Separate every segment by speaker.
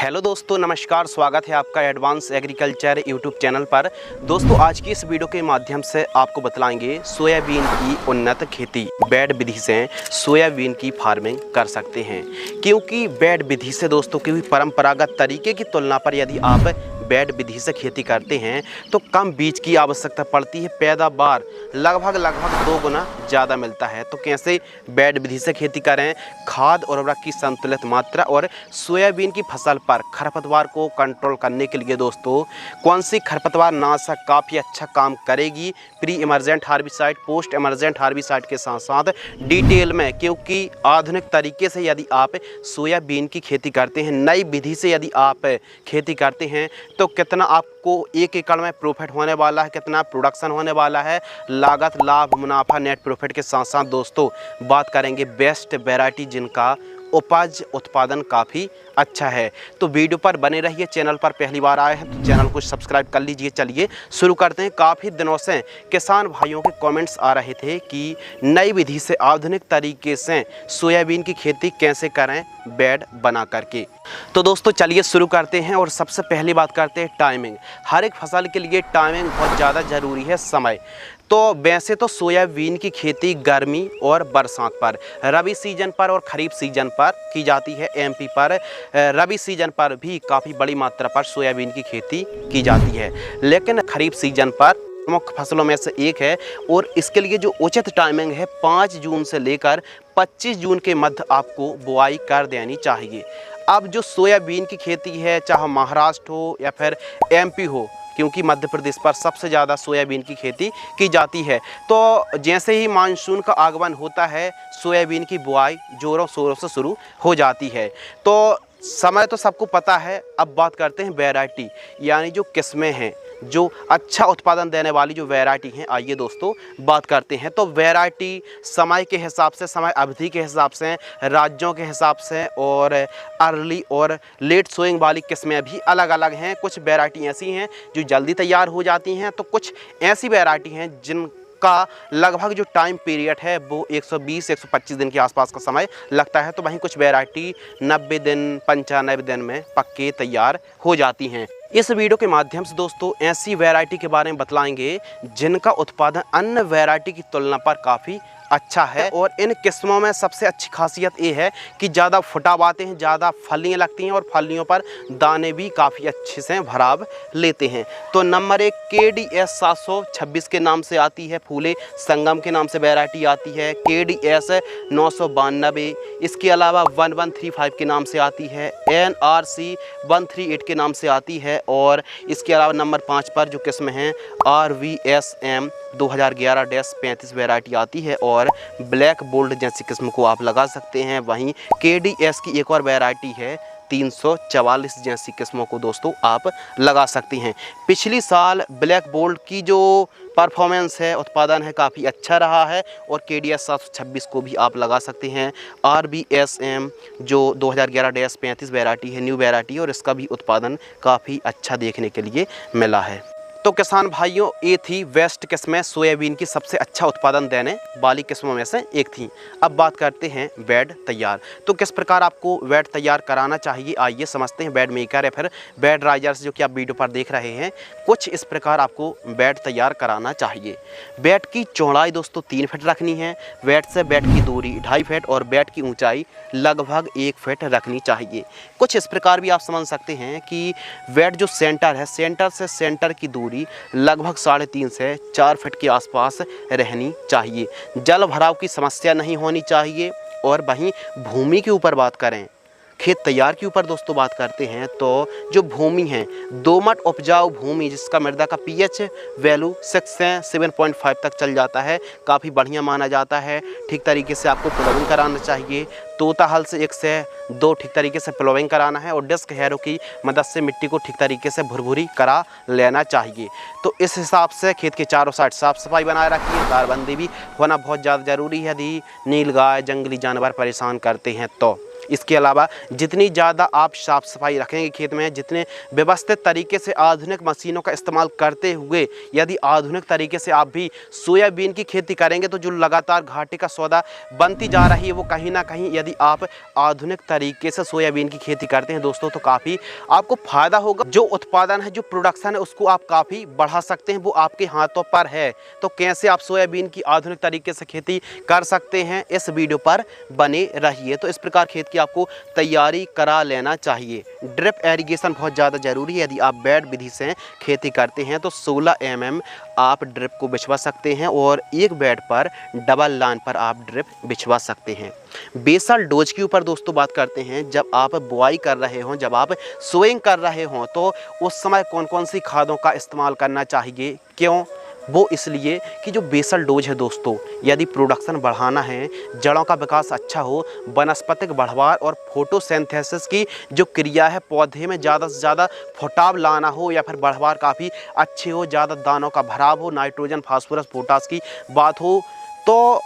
Speaker 1: Hello दोस्तों, नमस्कार। स्वागत है आपका एडवांस एग्रीकल्चर यूट्यूब चैनल पर। दोस्तों, आज की इस वीडियो के माध्यम से आपको बतलाएंगे सोयाबीन की उन्नत खेती। बेड विधि से सोयाबीन की फार्मिंग कर सकते हैं, क्योंकि बेड विधि से दोस्तों की परंपरागत तरीके की तुलना पर यदि आप बेड विधि से खेती करते हैं तो कम बीज की आवश्यकता पड़ती है, पैदावार लगभग 2 गुना ज़्यादा मिलता है। तो कैसे बेड विधि से खेती करें, खाद और उर्वरक की संतुलित मात्रा और सोयाबीन की फसल पर खरपतवार को कंट्रोल करने के लिए दोस्तों कौन सी खरपतवार नाशक काफ़ी अच्छा काम करेगी, pre emergent herbicide, post emergent herbicide के साथ साथ डिटेल में, क्योंकि आधुनिक तरीके से यदि आप सोयाबीन की खेती करते हैं, नई विधि से यदि आप खेती करते हैं तो कितना आपको 1 एकड़ में प्रॉफिट होने वाला है, कितना प्रोडक्शन होने वाला है, लागत, लाभ, मुनाफा, नेट प्रॉफिट के साथ साथ दोस्तों बात करेंगे बेस्ट वैरायटी जिनका उपज उत्पादन काफ़ी अच्छा है। तो वीडियो पर बने रहिए। चैनल पर पहली बार आए हैं तो चैनल को सब्सक्राइब कर लीजिए। चलिए शुरू करते हैं। काफ़ी दिनों से किसान भाइयों के कमेंट्स आ रहे थे कि नई विधि से आधुनिक तरीके से सोयाबीन की खेती कैसे करें बेड बना करके। तो दोस्तों चलिए शुरू करते हैं और सबसे पहली बात करते हैं टाइमिंग। हर एक फसल के लिए टाइमिंग बहुत ज़्यादा ज़रूरी है, समय। तो वैसे तो सोयाबीन की खेती गर्मी और बरसात पर, रबी सीजन पर और ख़रीफ सीजन पर की जाती है। एमपी पर रबी सीजन पर भी काफ़ी बड़ी मात्रा पर सोयाबीन की खेती की जाती है, लेकिन ख़रीफ सीजन पर प्रमुख फसलों में से एक है और इसके लिए जो उचित टाइमिंग है 5 जून से लेकर 25 जून के मध्य आपको बुआई कर देनी चाहिए। अब जो सोयाबीन की खेती है, चाहे महाराष्ट्र हो या फिर एमपी हो, क्योंकि मध्य प्रदेश पर सबसे ज़्यादा सोयाबीन की खेती की जाती है, तो जैसे ही मानसून का आगमन होता है सोयाबीन की बुआई ज़ोरों शोरों से शुरू हो जाती है। तो समय तो सबको पता है। अब बात करते हैं वैरायटी, यानी जो किस्में हैं, जो अच्छा उत्पादन देने वाली जो वैरायटी हैं, आइए दोस्तों बात करते हैं। तो वैरायटी समय के हिसाब से, समय अवधि के हिसाब से, राज्यों के हिसाब से और अर्ली और लेट सोइंग वाली किस्में भी अलग अलग हैं। कुछ वैरायटी ऐसी हैं जो जल्दी तैयार हो जाती हैं, तो कुछ ऐसी वैरायटी हैं जिनका लगभग जो टाइम पीरियड है वो 120-125 दिन के आसपास का समय लगता है। तो वहीं कुछ वैरायटी 90 दिन, 95 दिन में पक्के तैयार हो जाती हैं। इस वीडियो के माध्यम से दोस्तों ऐसी वैरायटी के बारे में बतलाएंगे जिनका उत्पादन अन्य वैरायटी की तुलना पर काफ़ी अच्छा है। और इन किस्मों में सबसे अच्छी खासियत ये है कि ज़्यादा फुटाव आते हैं, ज़्यादा फलियाँ लगती हैं और फलियों पर दाने भी काफ़ी अच्छे से भराव लेते हैं। तो नंबर 1 KDS 726 के नाम से आती है, फूले संगम के नाम से वैरायटी आती है, KDS 992। इसके अलावा 1135 के नाम से आती है, NRC 138 के नाम से आती है, और इसके अलावा नंबर 5 पर जो किस्म हैं RVSM 2011-35 वैरायटी आती है और ब्लैक बोल्ड जैसी किस्म को आप लगा सकते हैं। वहीं KDS की एक और वैरायटी है 344 जैसी किस्मों को दोस्तों आप लगा सकती हैं। पिछली साल ब्लैक बोल्ड की जो परफॉर्मेंस है, उत्पादन है, काफ़ी अच्छा रहा है और KDS 726 को भी आप लगा सकते हैं। RVSM जो 2011-35 वैरायटी है, न्यू वैरायटी, और इसका भी उत्पादन काफ़ी अच्छा देखने के लिए मिला है। तो किसान भाइयों, ये थी वेस्ट किस्में सोयाबीन की सबसे अच्छा उत्पादन देने वाली किस्मों में से एक थी। अब बात करते हैं बेड तैयार। तो किस प्रकार आपको बेड तैयार कराना चाहिए, आइए समझते हैं। बेड मेकर या फिर बेड राइजर्स जो कि आप वीडियो पर देख रहे हैं, कुछ इस प्रकार आपको बेड तैयार कराना चाहिए। बेड की चौड़ाई दोस्तों 3 फीट रखनी है, बेड से बेड की दूरी 2.5 फीट और बेड की ऊँचाई लगभग 1 फीट रखनी चाहिए। कुछ इस प्रकार भी आप समझ सकते हैं कि बेड जो सेंटर है, सेंटर से सेंटर की दूरी लगभग 3.5 से 4 फीट के आसपास रहनी चाहिए। जल भराव की समस्या नहीं होनी चाहिए। और वहीं भूमि के ऊपर बात करें, खेत तैयार के ऊपर दोस्तों बात करते हैं, तो जो भूमि है दोमट उपजाऊ भूमि, जिसका मृदा का pH वैल्यू 6 से 7.5 तक चल जाता है, काफ़ी बढ़िया माना जाता है। ठीक तरीके से आपको प्लोविंग कराना चाहिए। तोता हल से 1 से 2 ठीक तरीके से प्लोविंग कराना है और डिस्क हैरो की मदद से मिट्टी को ठीक तरीके से भुरभुरी करा लेना चाहिए। तो इस हिसाब से खेत के चारों साइड साफ़ सफाई बनाए रखिए। तारबंदी भी होना बहुत ज़्यादा ज़रूरी है यदि नीलगाय, जंगली जानवर परेशान करते हैं तो। इसके अलावा जितनी ज़्यादा आप साफ़ सफाई रखेंगे खेत में, जितने व्यवस्थित तरीके से आधुनिक मशीनों का इस्तेमाल करते हुए यदि आधुनिक तरीके से आप भी सोयाबीन की खेती करेंगे तो जो लगातार घाटे का सौदा बनती जा रही है वो कहीं ना कहीं यदि आप आधुनिक तरीके से सोयाबीन की खेती करते हैं दोस्तों तो काफ़ी आपको फ़ायदा होगा। जो उत्पादन है, जो प्रोडक्शन है, उसको आप काफ़ी बढ़ा सकते हैं, वो आपके हाथों पर है। तो कैसे आप सोयाबीन की आधुनिक तरीके से खेती कर सकते हैं, इस वीडियो पर बने रहिए। तो इस प्रकार खेत की आपको तैयारी करा लेना चाहिए। ड्रिप एरीगेशन बहुत ज़्यादा ज़रूरी है। यदि आप बेड विधि से खेती करते हैं तो 16 mm आप ड्रिप को बिछवा सकते हैं और एक बेड पर डबल लाइन पर आप ड्रिप बिछवा सकते हैं। बेसल डोज के ऊपर दोस्तों बात करते हैं। जब आप बुआई कर रहे हों, जब आप सोइंग कर रहे हों तो उस समय कौन कौन सी खादों का इस्तेमाल करना चाहिए, क्यों? वो इसलिए कि जो बेसल डोज है दोस्तों, यदि प्रोडक्शन बढ़ाना है, जड़ों का विकास अच्छा हो, वनस्पतिक बढ़वार और फोटोसिंथेसिस की जो क्रिया है, पौधे में ज़्यादा से ज़्यादा फुटाव लाना हो या फिर बढ़वार काफ़ी अच्छे हो, ज़्यादा दानों का भराव हो, नाइट्रोजन फास्फोरस पोटास की बात हो, तो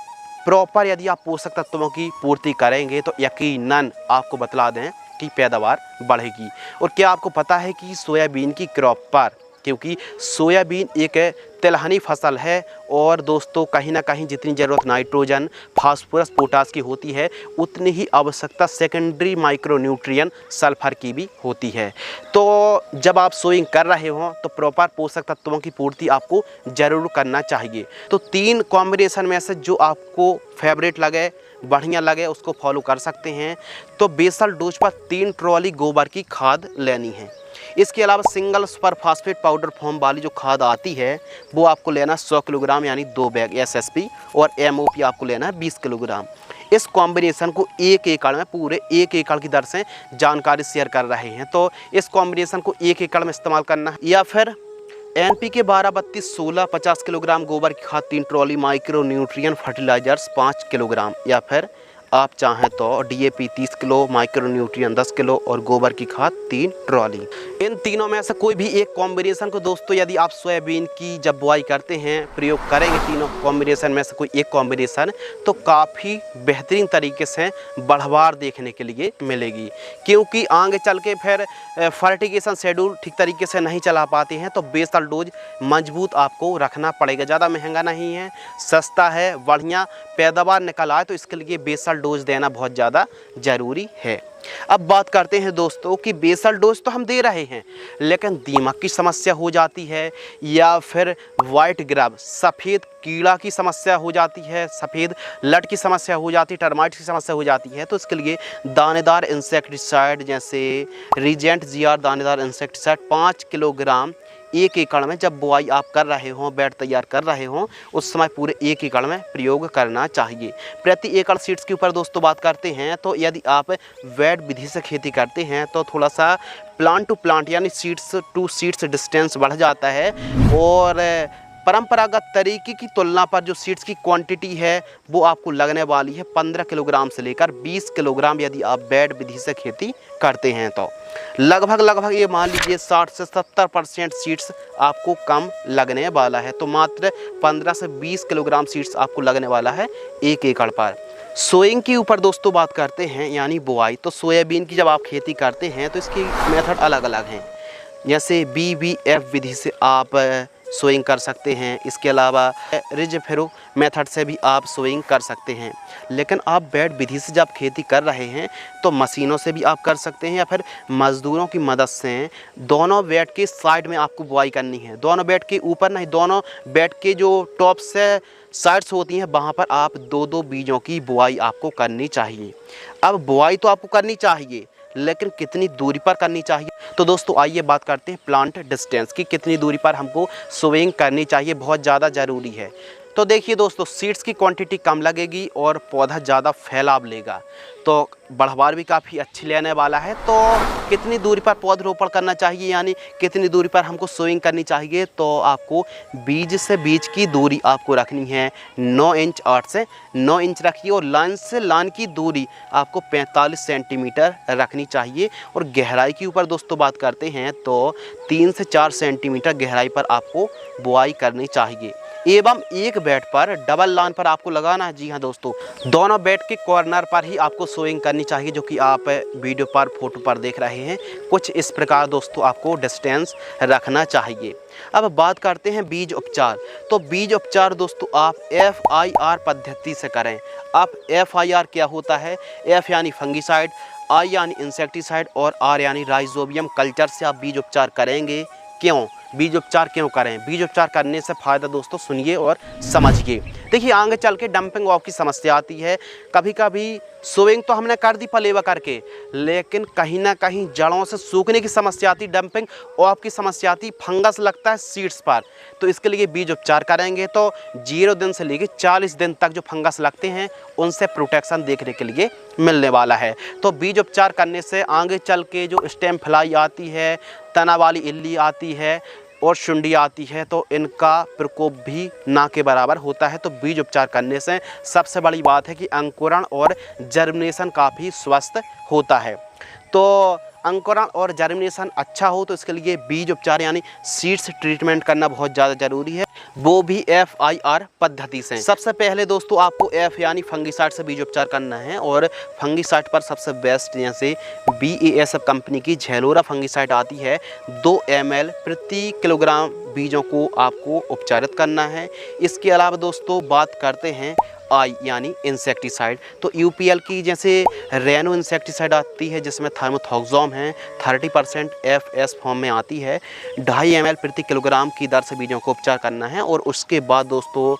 Speaker 1: प्रॉपर यदि आप पोषक तत्वों की पूर्ति करेंगे तो यकीनन आपको बतला दें कि पैदावार बढ़ेगी। और क्या आपको पता है कि सोयाबीन की क्रॉप पर, क्योंकि सोयाबीन एक तिलहनी फसल है और दोस्तों कहीं ना कहीं जितनी ज़रूरत नाइट्रोजन फास्फोरस पोटास की होती है उतनी ही आवश्यकता सेकेंडरी माइक्रोन्यूट्रिएंट सल्फर की भी होती है। तो जब आप सोइंग कर रहे हों तो प्रॉपर पोषक तत्वों की पूर्ति आपको ज़रूर करना चाहिए। तो 3 कॉम्बिनेशन में से जो आपको फेवरेट लगे, बढ़िया लगे, उसको फॉलो कर सकते हैं। तो बेसल डोज पर 3 ट्रॉली गोबर की खाद लेनी है। इसके अलावा single super phosphate powder form वाली जो खाद आती है वो आपको लेना 100 किलोग्राम यानी 2 बैग SSP, और MOP आपको लेना है 20 किलोग्राम। इस कॉम्बिनेशन को 1 एकड़ में, पूरे 1 एकड़ की दर से जानकारी शेयर कर रहे हैं। तो इस कॉम्बिनेशन को 1 एकड़ में इस्तेमाल करना है, या फिर NPK 12-32-16 50 किलोग्राम, गोबर की खाद 3 trolley, micro nutrient fertilizers 5 kilogram, या फिर आप चाहें तो DAP 30 kilo, micro nutrient 10 kilo और गोबर की खाद 3 ट्रॉली। इन तीनों में से कोई भी एक कॉम्बिनेशन को दोस्तों यदि आप सोयाबीन की जब बुआई करते हैं प्रयोग करेंगे, तीनों कॉम्बिनेशन में से कोई एक कॉम्बिनेशन, तो काफ़ी बेहतरीन तरीके से बढ़वार देखने के लिए मिलेगी। क्योंकि आगे चल के फिर फर्टिगेशन शेड्यूल ठीक तरीके से नहीं चला पाते हैं तो बेसल डोज मजबूत आपको रखना पड़ेगा। ज़्यादा महंगा नहीं है, सस्ता है, बढ़िया पैदावार निकल आए तो इसके लिए बेसल डोज देना बहुत ज़्यादा ज़रूरी है। अब बात करते हैं दोस्तों कि बेसल डोज तो हम दे रहे हैं लेकिन दीमक की समस्या हो जाती है या फिर वाइट ग्रब सफ़ेद कीड़ा की समस्या हो जाती है, सफ़ेद लट की समस्या हो जाती है, टर्माइट की समस्या हो जाती है। तो इसके लिए दानेदार इंसेक्टिसाइड जैसे रीजेंट GR दानेदार इंसेक्टिसाइड 5 किलोग्राम 1 एकड़ में जब बुआई आप कर रहे हों, बेड तैयार कर रहे हों, उस समय पूरे 1 एकड़ में प्रयोग करना चाहिए। प्रति एकड़ सीड्स के ऊपर दोस्तों बात करते हैं तो यदि आप बेड विधि से खेती करते हैं तो थोड़ा सा प्लांट टू प्लांट यानी सीड्स टू सीड्स डिस्टेंस बढ़ जाता है, और परंपरागत तरीके की तुलना पर जो सीड्स की क्वांटिटी है वो आपको लगने वाली है 15 किलोग्राम से लेकर 20 किलोग्राम यदि आप बेड विधि से खेती करते हैं। तो लगभग ये मान लीजिए 60 से 70% सीड्स आपको कम लगने वाला है। तो मात्र 15 से 20 किलोग्राम सीड्स आपको लगने वाला है 1 एकड़ पर। सोइंग के ऊपर दोस्तों बात करते हैं यानी बुआई। तो सोयाबीन की जब आप खेती करते हैं तो इसकी मेथड अलग अलग हैं। जैसे BVF विधि से आप सोइंग कर सकते हैं, इसके अलावा रिज फेरो मेथड से भी आप सोइंग कर सकते हैं। लेकिन आप बेड विधि से जब खेती कर रहे हैं तो मशीनों से भी आप कर सकते हैं या फिर मज़दूरों की मदद से। दोनों बेड के साइड में आपको बुआई करनी है, दोनों बेड के ऊपर नहीं, दोनों बेड के जो टॉप से साइड्स होती हैं वहाँ पर आप 2-2 बीजों की बुआई आपको करनी चाहिए। अब बुआई तो आपको करनी चाहिए लेकिन कितनी दूरी पर करनी चाहिए? तो दोस्तों आइए बात करते हैं प्लांट डिस्टेंस की, कितनी दूरी पर हमको सोइंग करनी चाहिए, बहुत ज़्यादा ज़रूरी है। तो देखिए दोस्तों, सीड्स की क्वांटिटी कम लगेगी और पौधा ज़्यादा फैलाव लेगा, तो बढ़वार भी काफ़ी अच्छी लेने वाला है। तो कितनी दूरी पर पौधरोपण करना चाहिए यानी कितनी दूरी पर हमको सोइंग करनी चाहिए? तो आपको बीज से बीज की दूरी आपको रखनी है 9 इंच, 8 से 9 इंच रखिए, और लाइन से लाइन की दूरी आपको 45 सेंटीमीटर रखनी चाहिए। और गहराई के ऊपर दोस्तों बात करते हैं तो 3 से 4 सेंटीमीटर गहराई पर आपको बुआई करनी चाहिए। एवं एक बेड पर डबल लाइन पर आपको लगाना है। जी हाँ दोस्तों, दोनों बेड के कॉर्नर पर ही आपको सोइंग करनी चाहिए, जो कि आप वीडियो पर फोटो पर देख रहे हैं। कुछ इस प्रकार दोस्तों आपको डिस्टेंस रखना चाहिए। अब बात करते हैं बीज उपचार। तो बीज उपचार दोस्तों आप FIR पद्धति से करें। अब FIR क्या होता है? F यानी फंगिसाइड, I यानी इंसेक्टिसाइड और R यानी राइजोबियम कल्चर से आप बीज उपचार करेंगे। क्यों बीज उपचार क्यों करें? बीज उपचार करने से फ़ायदा दोस्तों सुनिए और समझिए। देखिए आगे चल के डंपिंग ऑफ की समस्या आती है। कभी कभी सोइंग तो हमने कर दी पलेवा करके, लेकिन कहीं ना कहीं जड़ों से सूखने की समस्या आती, डंपिंग ऑफ की समस्या आती, फंगस लगता है सीड्स पर। तो इसके लिए बीज उपचार करेंगे तो 0 दिन से लेकर 40 दिन तक जो फंगस लगते हैं उनसे प्रोटेक्शन देखने के लिए मिलने वाला है। तो बीज उपचार करने से आगे चल के जो स्टेम फ्लाई आती है, तना वाली इल्ली आती है और शुंडी आती है, तो इनका प्रकोप भी ना के बराबर होता है। तो बीज उपचार करने से सबसे बड़ी बात है कि अंकुरण और जर्मिनेशन काफ़ी स्वस्थ होता है। तो अंकुरण और जर्मिनेशन अच्छा हो तो इसके लिए बीज उपचार यानी सीड्स ट्रीटमेंट करना बहुत ज़्यादा ज़रूरी है, वो भी FIR पद्धति से। सबसे पहले दोस्तों आपको F यानी फंगिसाइड से बीज उपचार करना है। और फंगिसाइड पर सबसे बेस्ट जैसे BASF कंपनी की झेलोरा फंगिसाइड आती है। 2 ml प्रति किलोग्राम बीजों को आपको उपचारित करना है। इसके अलावा दोस्तों बात करते हैं I यानी इंसेक्टिसाइड। तो UPL की जैसे रेनो इंसेक्टिसाइड आती है जिसमें थार्मोथॉक्सोम है, 30% FS फॉर्म में आती है। 2.5 ml प्रति किलोग्राम की दर से बीजों को उपचार करना है। और उसके बाद दोस्तों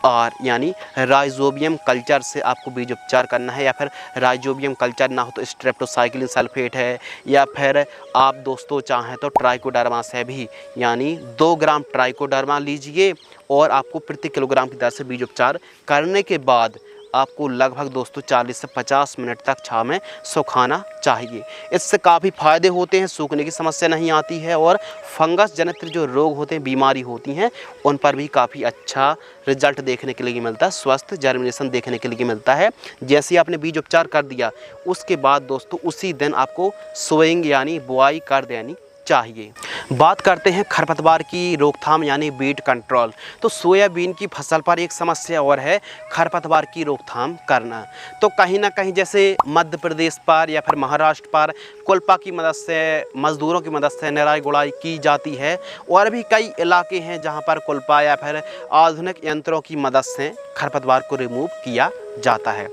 Speaker 1: R यानी राइजोबियम कल्चर से आपको बीज उपचार करना है। या फिर राइजोबियम कल्चर ना हो तो स्ट्रेप्टोसाइक्लिन सल्फेट है, या फिर आप दोस्तों चाहें तो ट्राइकोडर्मा से भी यानी 2 ग्राम ट्राइकोडर्मा लीजिए और आपको प्रति किलोग्राम की दर से बीज उपचार करने के बाद आपको लगभग दोस्तों 40 से 50 मिनट तक छांव में सुखाना चाहिए। इससे काफ़ी फ़ायदे होते हैं, सूखने की समस्या नहीं आती है और फंगस जनित जो रोग होते हैं, बीमारी होती हैं, उन पर भी काफ़ी अच्छा रिजल्ट देखने के लिए मिलता है, स्वस्थ जर्मिनेशन देखने के लिए मिलता है। जैसे आपने बीज उपचार कर दिया उसके बाद दोस्तों उसी दिन आपको सोइंग यानी बुआई कर देनी चाहिए। बात करते हैं खरपतवार की रोकथाम यानी वीड कंट्रोल। तो सोयाबीन की फसल पर एक समस्या और है खरपतवार की रोकथाम करना। तो कहीं ना कहीं जैसे मध्य प्रदेश पर या फिर महाराष्ट्र पर कुल्पा की मदद से, मज़दूरों की मदद से निराई गुड़ाई की जाती है। और भी कई इलाके हैं जहां पर कुल्पा या फिर आधुनिक यंत्रों की मदद से खरपतवार को रिमूव किया जाता है।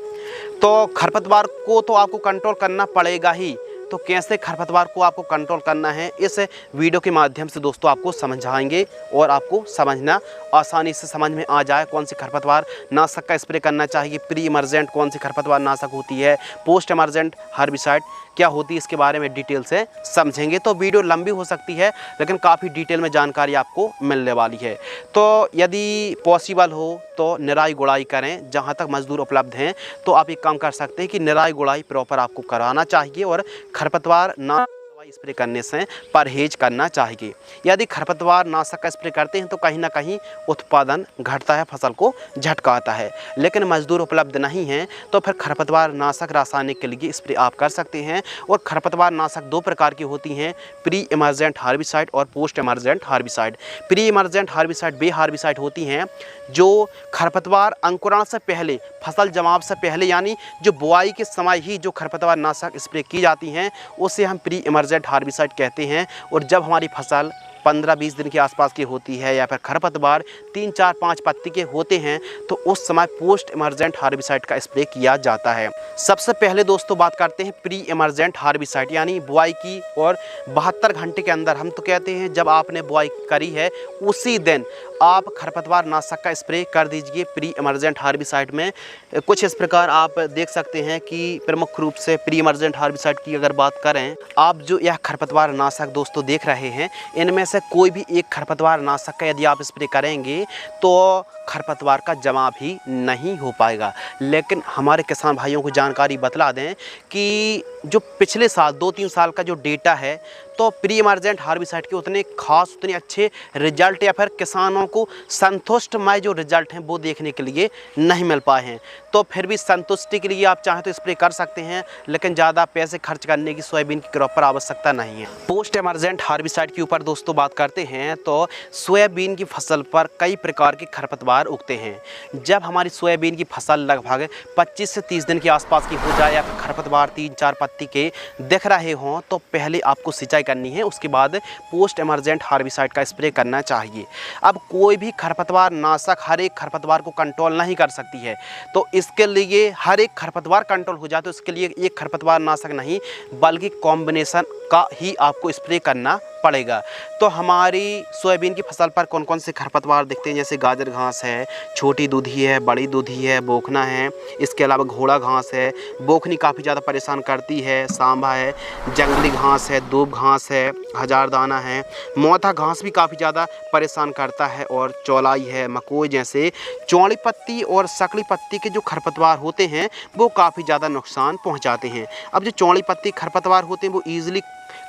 Speaker 1: तो खरपतवार को तो आपको कंट्रोल करना पड़ेगा ही। तो कैसे खरपतवार को आपको कंट्रोल करना है इस वीडियो के माध्यम से दोस्तों आपको समझाएंगे और आपको समझना आसानी से समझ में आ जाए कौन सी खरपतवार नाशक का स्प्रे करना चाहिए, प्री इमर्जेंट कौन सी खरपतवार नाशक होती है, पोस्ट इमर्जेंट हर्बिसाइड क्या होती है, इसके बारे में डिटेल से समझेंगे। तो वीडियो लंबी हो सकती है लेकिन काफ़ी डिटेल में जानकारी आपको मिलने वाली है। तो यदि पॉसिबल हो तो निराई गुड़ाई करें। जहां तक मजदूर उपलब्ध हैं तो आप एक काम कर सकते हैं कि निराई गुड़ाई प्रॉपर आपको कराना चाहिए और खरपतवार ना स्प्रे करने से परहेज करना चाहिए। यदि खरपतवार नाशक का स्प्रे करते हैं तो कहीं ना कहीं उत्पादन घटता है, फसल को झटका आता है। लेकिन मजदूर उपलब्ध नहीं हैं तो फिर खरपतवार नाशक रासायनिक के लिए स्प्रे आप कर सकते हैं। और खरपतवार नाशक 2 प्रकार की होती हैं, प्री इमर्जेंट हार्बिसाइड और post emergent herbicide. Pre emergent herbicide वे हार्बिसाइड होती हैं जो खरपतवार अंकुरण से पहले, फसल जमाव से पहले यानी जो बुआई के समय ही जो खरपतवार नाशक स्प्रे की जाती हैं उसे हम प्री इमर्जेंट हार्बिसाइड कहते हैं। और जब हमारी फसल 15-20 दिन के आसपास की होती है या फिर खरपतवार 3-4-5 पत्ती के होते हैं तो उस समय पोस्ट इमर्जेंट हार्बिसाइड का स्प्रे किया जाता है। सबसे पहले दोस्तों बात करते हैं प्री इमर्जेंट हार्बिसाइड यानी बुआई की और 72 घंटे के अंदर, हम तो कहते हैं जब आपने बुआई करी है उसी दिन आप खरपतवार नाशक का स्प्रे कर दीजिए प्री इमर्जेंट हार्बिसाइड में। कुछ इस प्रकार आप देख सकते हैं कि प्रमुख रूप से प्री इमर्जेंट हार्बिसाइड की अगर बात करें, आप जो यह खरपतवार नाशक दोस्तों देख रहे हैं इनमें से कोई भी एक खरपतवार नाशक का यदि आप स्प्रे करेंगे तो खरपतवार का जमा भी नहीं हो पाएगा। लेकिन हमारे किसान भाइयों को जानकारी बतला दें कि जो पिछले साल 2-3 साल का जो डेटा है तो प्री इमर्जेंट हार्बिसाइड के उतने खास, उतने अच्छे रिजल्ट या फिर किसानों को संतुष्टमय जो रिजल्ट हैं वो देखने के लिए नहीं मिल पाए हैं। तो फिर भी संतुष्टि के लिए आप चाहें तो स्प्रे कर सकते हैं, लेकिन ज़्यादा पैसे खर्च करने की सोयाबीन की क्रॉप पर आवश्यकता नहीं है। पोस्ट इमर्जेंट हार्बिसाइड के ऊपर दोस्तों बात करते हैं तो सोयाबीन की फसल पर कई प्रकार के खरपतवार उगते हैं। जब हमारी सोयाबीन की फसल लगभग 25 से 30 दिन के आसपास की हो जाए या खरपतवार 3-4 पत्ती के दिख रहे हों तो पहले आपको सिंचाई करनी है, उसके बाद पोस्ट इमरजेंट हार्बिसाइड का स्प्रे करना चाहिए। अब कोई भी खरपतवार नाशक हर एक खरपतवार को कंट्रोल नहीं कर सकती है, तो इसके लिए हर एक खरपतवार कंट्रोल हो जाए तो इसके लिए एक खरपतवार नाशक नहीं बल्कि कॉम्बिनेशन का ही आपको स्प्रे करना पड़ेगा। तो हमारी सोयाबीन की फसल पर कौन कौन से खरपतवार दिखते हैं, जैसे गाजर घास है, छोटी दूधी है, बड़ी दूधी है, बोखना है, इसके अलावा घोड़ा घास है, बोखनी काफ़ी ज़्यादा परेशान करती है, सांभा है, जंगली घास है, दूब घास है, हजारदाना है, मोथा घास भी काफ़ी ज़्यादा परेशान करता है, और चौलाई है, मकोई जैसे चौड़ी पत्ती और सकली पत्ती के जो खरपतवार होते हैं वो काफ़ी ज़्यादा नुकसान पहुँचाते हैं। अब जो चौड़ी पत्ती खरपतवार होते हैं वो ईजिली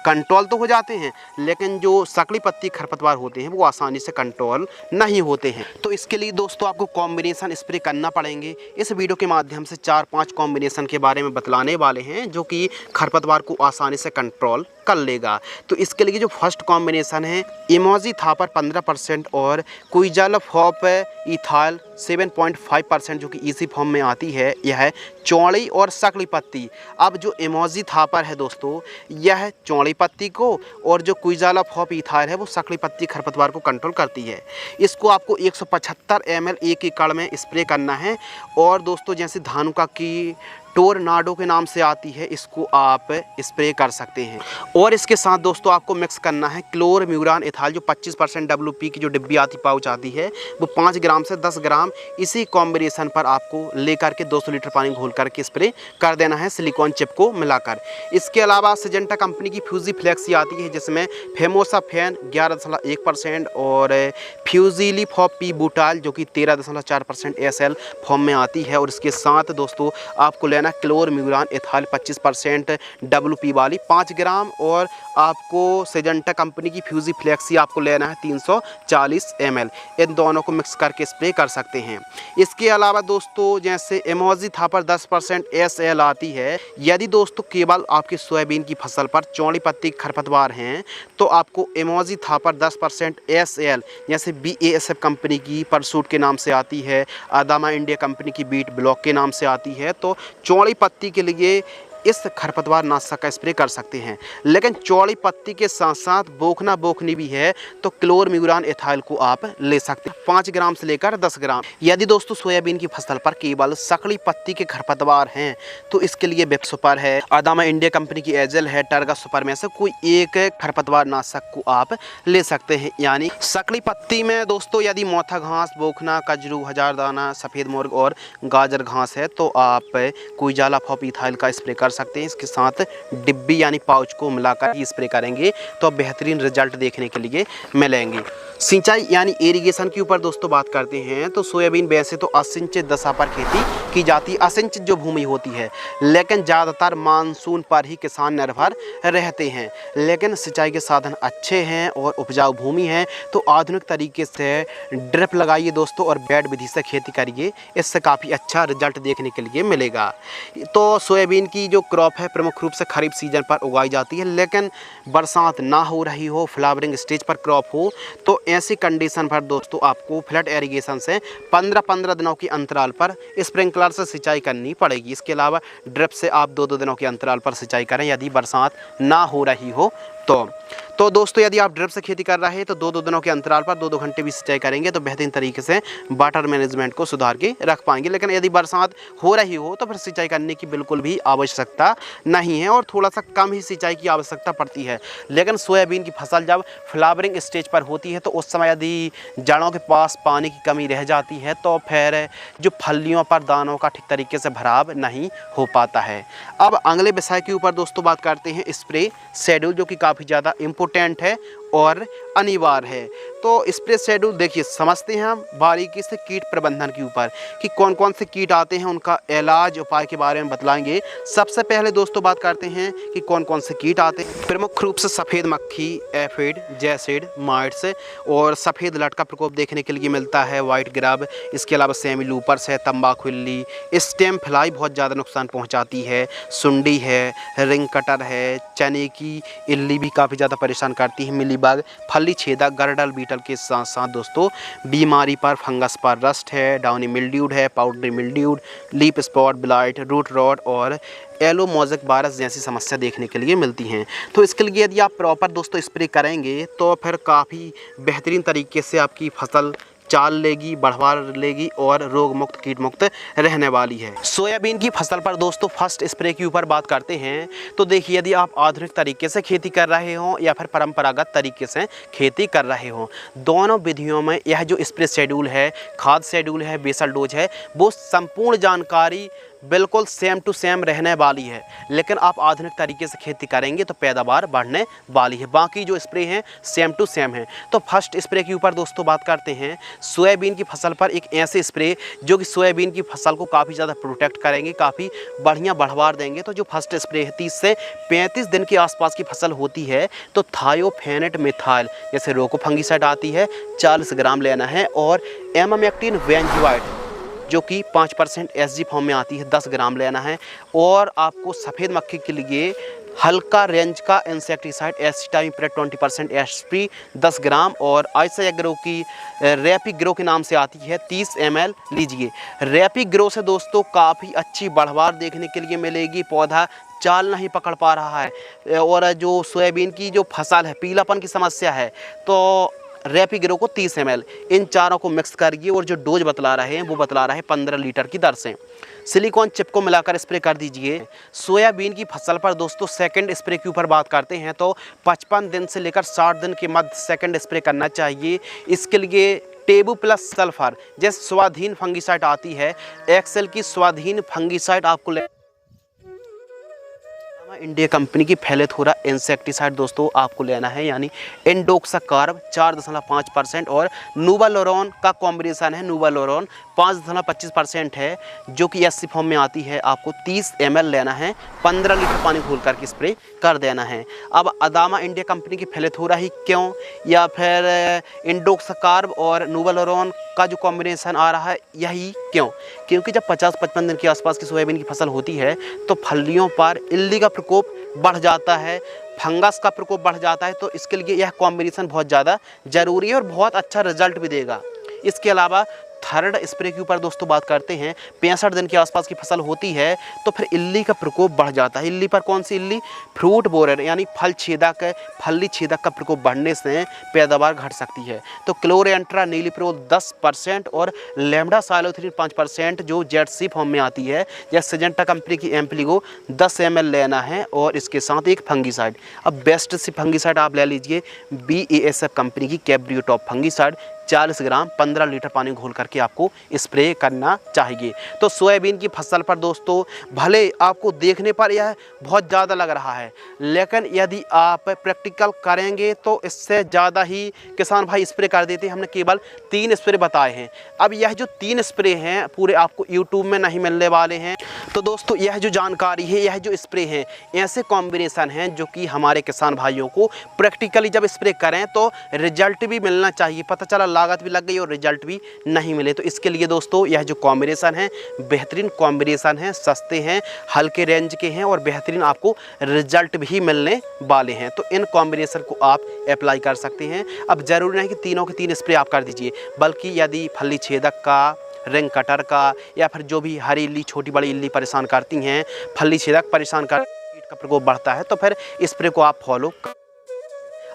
Speaker 1: कंट्रोल तो हो जाते हैं, लेकिन जो सकली पत्ती खरपतवार होते हैं वो आसानी से कंट्रोल नहीं होते हैं। तो इसके लिए दोस्तों आपको कॉम्बिनेशन स्प्रे करना पड़ेंगे। इस वीडियो के माध्यम से 4-5 कॉम्बिनेशन के बारे में बतलाने वाले हैं जो कि खरपतवार को आसानी से कंट्रोल कर लेगा। तो इसके लिए जो फर्स्ट कॉम्बिनेशन है इमोजी-थापर 15% और क्विज़ालोफॉप इथाइल 7.5% जो कि इसी फॉर्म में आती है, यह है चौड़ी और सकली पत्ती। अब जो इमोजी-थापर है दोस्तों यह चौड़ी पत्ती को और जो क्विज़ालोफॉप इथाइल है वो सकली पत्ती खरपतवार को कंट्रोल करती है। इसको आपको 175 ml 1 एकड़ में स्प्रे करना है। और दोस्तों जैसे धानुका की टोरनाडो के नाम से आती है, इसको आप स्प्रे कर सकते हैं। और इसके साथ दोस्तों आपको मिक्स करना है क्लोरम्यूरान एथाइल जो 25% WP की जो डिब्बी आती पाउच आती है वो 5 ग्राम से 10 ग्राम इसी कॉम्बिनेशन पर आपको लेकर के 200 लीटर पानी घोल करके स्प्रे कर देना है सिलिकॉन चिप को मिलाकर। इसके अलावा सिजेंटा कंपनी की फ्यूजी फ्लेक्सी आती है जिसमें फेमोसाफेन 11.1% और फ्यूजिलिफॉप बुटाइल जो कि 13.4% SL फॉर्म में आती है। और इसके साथ दोस्तों आपको लेना क्लोरम्यूरान एथाइल 25% WP वाली 5 ग्राम और आपको सिजेंटा कंपनी की फ्यूजी फ्लेक्सी आपको लेना है 340 ml। इन दोनों को मिक्स करके स्प्रे कर सकते हैं। इसके अलावा दोस्तों जैसे इमोजी-थापर 10% SL आती है, यदि दोस्तों केवल आपकी सोयाबीन की फसल पर चौड़ी पत्ती खरपतवार हैं तो आपको इमोजी-थापर 10% SL जैसे BASF कंपनी की परसूट के नाम से आती है, आदामा इंडिया कंपनी की बीट ब्लॉक के नाम से आती है, तो चौड़ी पत्ती के लिए इस खरपतवार नाशक का स्प्रे कर सकते हैं। लेकिन चौड़ी पत्ती के साथ साथ बोखना बोखनी भी है तो क्लोरम्यूरान एथाइल को आप ले सकते हैं 5 ग्राम से लेकर 10 ग्राम। यदि दोस्तों सोयाबीन की फसल पर केवल सकली पत्ती के खरपतवार हैं तो इसके लिए बेप सुपर है, आदामा इंडिया कंपनी की एजल है, टर्गा सुपर में से कोई एक खरपतवार नाशक को आप ले सकते हैं। यानी सकली पत्ती में दोस्तों यदि मोथा घास, बोखना, कजरू, हजारदाना, सफ़ेद मुर्ग और गाजर घास है तो आप क्विज़ालोफॉप इथाइल का स्प्रे कर सकते हैं। इसके साथ डिब्बी यानी पाउच को मिलाकर ही स्प्रे करेंगे तो बेहतरीन रिजल्ट देखने के लिए मिलेंगे। सिंचाई यानी इरिगेशन के ऊपर दोस्तों बात करते हैं तो सोयाबीन वैसे तो असिंचित दशा पर खेती की जाती है, असिंचित जो भूमि होती है, लेकिन ज़्यादातर मानसून पर ही किसान निर्भर रहते हैं। लेकिन सिंचाई के साधन अच्छे हैं और उपजाऊ भूमि है तो आधुनिक तरीके से ड्रिप लगाइए दोस्तों और बेड विधि से खेती करिए, इससे काफ़ी अच्छा रिजल्ट देखने के लिए मिलेगा। तो सोयाबीन की जो क्रॉप है प्रमुख रूप से खरीफ सीजन पर उगाई जाती है, लेकिन बरसात ना हो रही हो, फ्लावरिंग स्टेज पर क्रॉप हो तो ऐसी कंडीशन पर दोस्तों आपको फ्लड इरिगेशन से 15-15 दिनों के अंतराल पर स्प्रिंकलर से सिंचाई करनी पड़ेगी। इसके अलावा ड्रिप से आप 2-2 दिनों के अंतराल पर सिंचाई करें यदि बरसात ना हो रही हो तो दोस्तों यदि आप ड्रिप से खेती कर रहे हैं तो 2-2 दिनों के अंतराल पर 2-2 घंटे भी सिंचाई करेंगे तो बेहतरीन तरीके से वाटर मैनेजमेंट को सुधार के रख पाएंगे। लेकिन यदि बरसात हो रही हो तो फिर सिंचाई करने की बिल्कुल भी आवश्यकता नहीं है और थोड़ा सा कम ही सिंचाई की आवश्यकता पड़ती है। लेकिन सोयाबीन की फसल जब फ्लावरिंग स्टेज पर होती है तो उस समय यदि जड़ों के पास पानी की कमी रह जाती है तो फिर जो फलियों पर दानों का ठीक तरीके से भराव नहीं हो पाता है। अब अगले विषय के ऊपर दोस्तों बात करते हैं स्प्रे शेड्यूल, जो कि काफ़ी ज़्यादा इम्पोर्टेंट है और अनिवार्य है। तो स्प्रे शेड्यूल देखिए समझते हैं हम बारीकी से कीट प्रबंधन के ऊपर कि कौन कौन से कीट आते हैं, उनका इलाज उपाय के बारे में बतलाएंगे। सबसे पहले दोस्तों बात करते हैं कि कौन कौन से कीट आते हैं। प्रमुख रूप से सफ़ेद मक्खी, एफिड, जैसिड, माइट्स और सफ़ेद लट का प्रकोप देखने के लिए मिलता है, वाइट ग्रब। इसके अलावा सेमी लूपर्स है, तंबाकू इल्ली, स्टेम फ्लाई बहुत ज़्यादा नुकसान पहुँचाती है, सुंडी है, रिंग कटर है, चने की इल्ली भी काफ़ी ज़्यादा परेशान परेशान करती है, मिलीबग, फली छेदक, गर्डल बीटल के साथ साथ दोस्तों बीमारी पर, फंगस पर, रस्ट है, डाउनी मिल्ड्यूड है, powdery mildewed, leaf spot, blight, root rot और येलो मोज़ेक वायरस जैसी समस्या देखने के लिए मिलती हैं। तो इसके लिए यदि आप प्रॉपर दोस्तों स्प्रे करेंगे तो फिर काफ़ी बेहतरीन तरीके से आपकी फसल चाल लेगी, बढ़वा लेगी और रोग मुक्त कीट मुक्त रहने वाली है। सोयाबीन की फसल पर दोस्तों फर्स्ट स्प्रे के ऊपर बात करते हैं तो देखिए, यदि आप आधुनिक तरीके से खेती कर रहे हो या फिर परंपरागत तरीके से खेती कर रहे हो, दोनों विधियों में यह जो स्प्रे शेड्यूल है, खाद शेड्यूल है, बेसल डोज है, वो संपूर्ण जानकारी बिल्कुल सेम टू सेम रहने वाली है। लेकिन आप आधुनिक तरीके से खेती करेंगे तो पैदावार बढ़ने वाली है। बाकी जो स्प्रे हैं सेम टू सेम है। तो फर्स्ट स्प्रे के ऊपर दोस्तों बात करते हैं। सोयाबीन की फसल पर एक ऐसे स्प्रे जो कि सोयाबीन की फसल को काफ़ी ज़्यादा प्रोटेक्ट करेंगे, काफ़ी बढ़िया बढ़वार देंगे। तो जो फर्स्ट स्प्रे है 30 से 35 दिन के आसपास की फसल होती है तो थायोफेनेट मिथाइल जैसे रोको फंगीसाइड आती है 40 ग्राम लेना है, और एमामेक्टिन वेंजुआइड जो कि 5% एसजी फॉर्म में आती है 10 ग्राम लेना है। और आपको सफ़ेद मक्खी के लिए हल्का रेंज का इंसेक्टिसाइड एसिटामिप्रिड 20% एसपी 10 ग्राम, और आइसाग्रो की रैपिग्रो के नाम से आती है 30 ml लीजिए। रैपिग्रो से दोस्तों काफ़ी अच्छी बढ़वार देखने के लिए मिलेगी, पौधा चाल नहीं पकड़ पा रहा है और जो सोयाबीन की जो फसल है पीलापन की समस्या है तो रैपिग्रो को 30 ml, इन चारों को मिक्स करिए और जो डोज बतला रहे हैं वो बतला रहे हैं 15 लीटर की दर से। सिलिकॉन चिप को मिलाकर स्प्रे कर दीजिए। सोयाबीन की फसल पर दोस्तों सेकंड स्प्रे के ऊपर बात करते हैं तो 55 दिन से लेकर 60 दिन के मध्य सेकंड स्प्रे करना चाहिए। इसके लिए टेबू प्लस सल्फर जैसे स्वाधीन फंगीसाइड आती है, एक्सेल की स्वाधीन फंगीसाइड आपको इंडिया कंपनी की फैलेथोरा इंसेक्टिसाइड दोस्तों आपको लेना है, यानी इंडोक्साकार्ब 4.5% और नूवालोरॉन का कॉम्बिनेशन है, नूवालोरॉन 5.25% है जो कि एससी फॉर्म में आती है। आपको 30 ml लेना है, 15 लीटर पानी घोल करके स्प्रे कर देना है। अब अदामा इंडिया कंपनी की फैलेथोरा ही क्यों, या फिर इंडोक्साकार्ब और नूवालोरॉन का जो कॉम्बिनेशन आ रहा है यही क्यों? क्योंकि जब 50-55 दिन के आसपास की सोयाबीन की फसल होती है तो फलियों पर इल्ली का प्रकोप बढ़ जाता है, फंगस का प्रकोप बढ़ जाता है। तो इसके लिए यह कॉम्बिनेशन बहुत ज़्यादा ज़रूरी है और बहुत अच्छा रिजल्ट भी देगा। इसके अलावा थर्ड स्प्रे के ऊपर दोस्तों बात करते हैं। 65 दिन के आसपास की फसल होती है तो फिर इल्ली का प्रकोप बढ़ जाता है। इल्ली पर कौन सी इल्ली? फ्रूट बोरर यानी फल छेदक, फली छेदक का प्रकोप बढ़ने से पैदावार घट सकती है। तो क्लोरेंट्रा नीलिप्रोल 10% और लैम्डा साइलोथ्रीन 5% जो जेडसी फॉर्म में आती है या सिजेंटा कंपनी की एम्प्लीगो 10 ml लेना है, और इसके साथ एक फंगीसाइड। अब बेस्ट सी फंगीसाइड आप ले लीजिए BASF कंपनी की कैब्रियो टॉप फंगीसाइड 40 ग्राम 15 लीटर पानी घोल करके आपको स्प्रे करना चाहिए। तो सोयाबीन की फसल पर दोस्तों भले आपको देखने पर यह बहुत ज़्यादा लग रहा है, लेकिन यदि आप प्रैक्टिकल करेंगे तो इससे ज़्यादा ही किसान भाई स्प्रे कर देते हैं। हमने केवल 3 स्प्रे बताए हैं। अब यह जो 3 स्प्रे हैं पूरे आपको यूट्यूब में नहीं मिलने वाले हैं। तो दोस्तों यह जो जानकारी है, यह जो स्प्रे हैं, ऐसे कॉम्बिनेशन हैं जो कि हमारे किसान भाइयों को प्रैक्टिकली जब स्प्रे करें तो रिजल्ट भी मिलना चाहिए। पता चला लागत भी लग गई और रिजल्ट भी नहीं मिले। तो इसके लिए दोस्तों यह जो कॉम्बिनेशन है बेहतरीन कॉम्बिनेशन है, सस्ते हैं, हल्के रेंज के हैं और बेहतरीन आपको रिजल्ट भी मिलने वाले हैं। तो इन कॉम्बिनेशन को आप अप्लाई कर सकते हैं। अब जरूरी नहीं कि तीनों के 3 स्प्रे आप कर दीजिए, बल्कि यदि फली छेदक का, रिंग कटर का, या फिर जो भी हरी इल्ली, छोटी बड़ी इल्ली परेशान करती हैं, फली छेदक परेशान कर, कीट का प्रकोप बढ़ता है, तो फिर स्प्रे को आप फॉलो।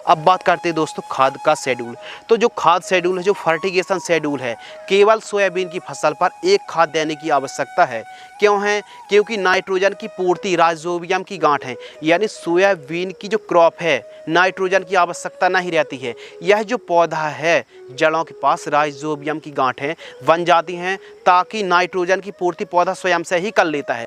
Speaker 1: अब बात करते हैं दोस्तों खाद का शेड्यूल। तो जो खाद शेड्यूल है, जो फर्टिगेशन शेड्यूल है, केवल सोयाबीन की फसल पर एक खाद देने की आवश्यकता है। क्यों है? क्योंकि नाइट्रोजन की पूर्ति राइजोबियम की गांठ है, यानी सोयाबीन की जो क्रॉप है नाइट्रोजन की आवश्यकता नहीं रहती है। यह जो पौधा है जड़ों के पास राइजोबियम की गांठें बन जाती हैं ताकि नाइट्रोजन की पूर्ति पौधा स्वयं से ही कर लेता है।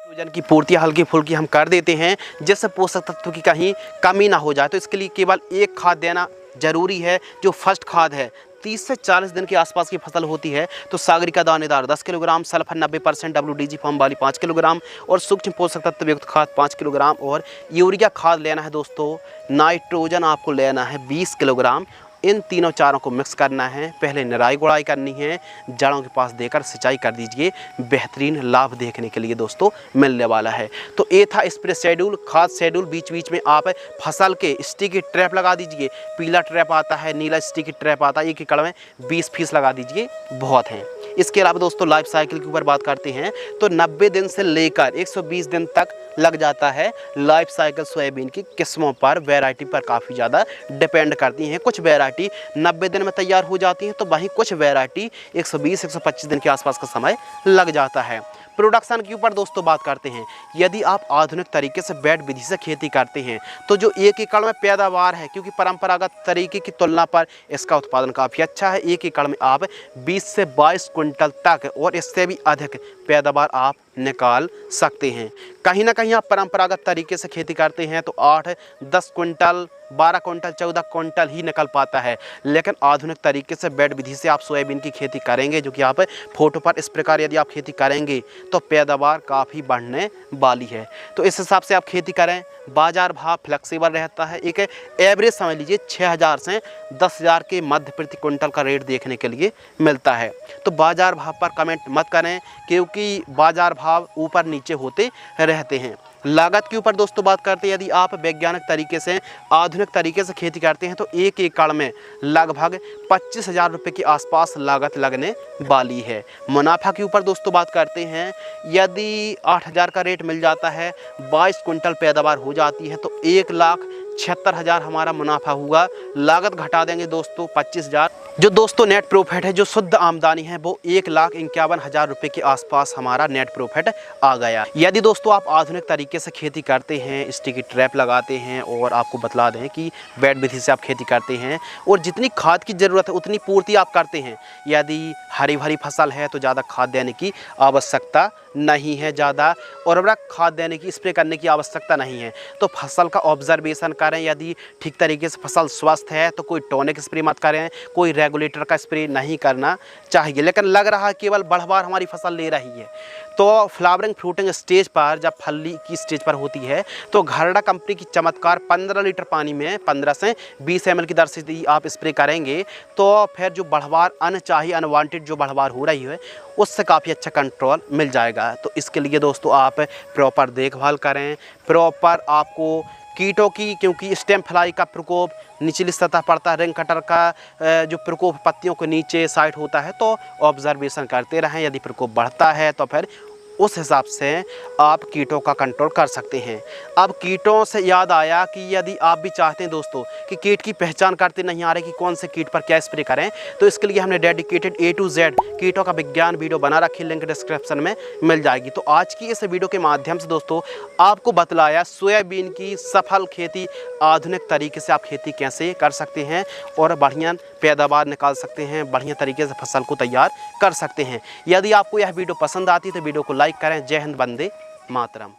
Speaker 1: नाइट्रोजन की पूर्ति हल्की फुल्की हम कर देते हैं जिससे पोषक तत्व की कहीं कमी ना हो जाए। तो इसके लिए केवल एक खाद देना जरूरी है। जो फर्स्ट खाद है 30 से 40 दिन के आसपास की फसल होती है तो सागरिका दानेदार 10 किलोग्राम, सल्फर 90% WDG फॉर्म वाली 5 किलोग्राम और सूक्ष्म पोषक तत्व युक्त खाद 5 किलोग्राम, और यूरिया खाद लेना है दोस्तों, नाइट्रोजन आपको लेना है 20 किलोग्राम, इन तीनों चारों को मिक्स करना है। पहले निराई गुड़ाई करनी है, जड़ों के पास देकर सिंचाई कर दीजिए। बेहतरीन लाभ देखने के लिए दोस्तों मिलने वाला है। तो ये था स्प्रे शेड्यूल, खाद शेड्यूल। बीच बीच में आप फसल के स्टिकी ट्रैप लगा दीजिए। पीला ट्रैप आता है, नीला स्टिकी ट्रैप आता है, एक एकड़ में 20 पीस लगा दीजिए, बहुत हैं। इसके अलावा दोस्तों लाइफ साइकिल के ऊपर बात करते हैं तो 90 दिन से लेकर 120 दिन तक लग जाता है। लाइफ साइकिल सोयाबीन की किस्मों पर, वैरायटी पर काफ़ी ज़्यादा डिपेंड करती हैं। कुछ वैरायटी 90 दिन में तैयार हो जाती हैं, तो वहीं कुछ वैरायटी 120-125 दिन के आसपास का समय लग जाता है। प्रोडक्शन के ऊपर दोस्तों बात करते हैं। यदि आप आधुनिक तरीके से बेड विधि से खेती करते हैं तो जो एक एकड़ में पैदावार है, क्योंकि परंपरागत तरीके की तुलना पर इसका उत्पादन काफ़ी अच्छा है। एक एकड़ में आप 20 से 22 क्विंटल तक और इससे भी अधिक पैदावार आप निकाल सकते हैं। कहीं ना कहीं आप परंपरागत तरीके से खेती करते हैं तो 8-10 क्विंटल, 12 क्विंटल, 14 क्विंटल ही निकल पाता है। लेकिन आधुनिक तरीके से बेड विधि से आप सोयाबीन की खेती करेंगे, जो कि आप फोटो पर इस प्रकार यदि आप खेती करेंगे तो पैदावार काफ़ी बढ़ने वाली है। तो इस हिसाब से आप खेती करें। बाज़ार भाव फ्लेक्सिबल रहता है। एक एवरेज समझ लीजिए 6,000 से 10,000 के मध्य प्रति क्विंटल का रेट देखने के लिए मिलता है। तो बाज़ार भाव पर कमेंट मत करें, क्योंकि बाज़ार भाव ऊपर नीचे होते रहते हैं। लागत के ऊपर दोस्तों बात करते हैं। यदि आप वैज्ञानिक तरीके से, आधुनिक तरीके से खेती करते हैं तो एक एकड़ में लगभग 25,000 रुपये के आसपास लागत लगने वाली है। मुनाफा के ऊपर दोस्तों बात करते हैं। यदि 8,000 का रेट मिल जाता है, 22 क्विंटल पैदावार हो जाती है, तो 1,76,000 हमारा मुनाफा हुआ। लागत घटा देंगे दोस्तों 25,000। जो दोस्तों नेट प्रॉफिट है, जो शुद्ध आमदनी है, वो 1,51,000 रुपये के आसपास हमारा नेट प्रॉफिट आ गया। यदि दोस्तों आप आधुनिक तरीके से खेती करते हैं, स्टिकी ट्रैप लगाते हैं, और आपको बतला दें कि बेड विधि से आप खेती करते हैं और जितनी खाद की ज़रूरत है उतनी पूर्ति आप करते हैं। यदि हरी भरी फसल है तो ज़्यादा खाद देने की आवश्यकता नहीं है, ज़्यादा उर्वरक खाद देने की, स्प्रे करने की आवश्यकता नहीं है। तो फसल का ऑब्जर्वेशन करें। यदि ठीक तरीके से फसल स्वस्थ है तो कोई टॉनिक स्प्रे मत करें, कोई रेगुलेटर का स्प्रे नहीं करना चाहिए। लेकिन लग रहा है केवल बढ़वार हमारी फसल ले रही है, तो फ्लावरिंग फ्रूटिंग स्टेज पर, जब फली की स्टेज पर होती है, तो घरडा कंपनी की चमत्कार 15 लीटर पानी में 15 से 20 ml की दर से यदि आप स्प्रे करेंगे तो फिर जो बढ़वार अनचाही, अनवांटेड जो बढ़वार हो रही है, उससे काफ़ी अच्छा कंट्रोल मिल जाएगा। तो इसके लिए दोस्तों आप प्रॉपर देखभाल करें। प्रॉपर आपको कीटों की, क्योंकि स्टेम फ्लाई का प्रकोप निचली सतह पड़ता है, रिंग कटर का जो प्रकोप पत्तियों के नीचे साइड होता है, तो ऑब्जर्वेशन करते रहें। यदि प्रकोप बढ़ता है तो फिर उस हिसाब से आप कीटों का कंट्रोल कर सकते हैं। अब कीटों से याद आया कि यदि आप भी चाहते हैं दोस्तों कि कीट की पहचान करते नहीं आ रहे कि कौन से कीट पर क्या स्प्रे करें, तो इसके लिए हमने डेडिकेटेड A to Z कीटों का विज्ञान वीडियो बना रखी, लिंक डिस्क्रिप्शन में मिल जाएगी। तो आज की इस वीडियो के माध्यम से दोस्तों आपको बतलाया सोयाबीन की सफल खेती, आधुनिक तरीके से आप खेती कैसे कर सकते हैं और बढ़िया पैदावार निकाल सकते हैं, बढ़िया तरीके से फसल को तैयार कर सकते हैं। यदि आपको यह वीडियो पसंद आती है तो वीडियो को लाइक करें। जय हिंद, वंदे मातरम।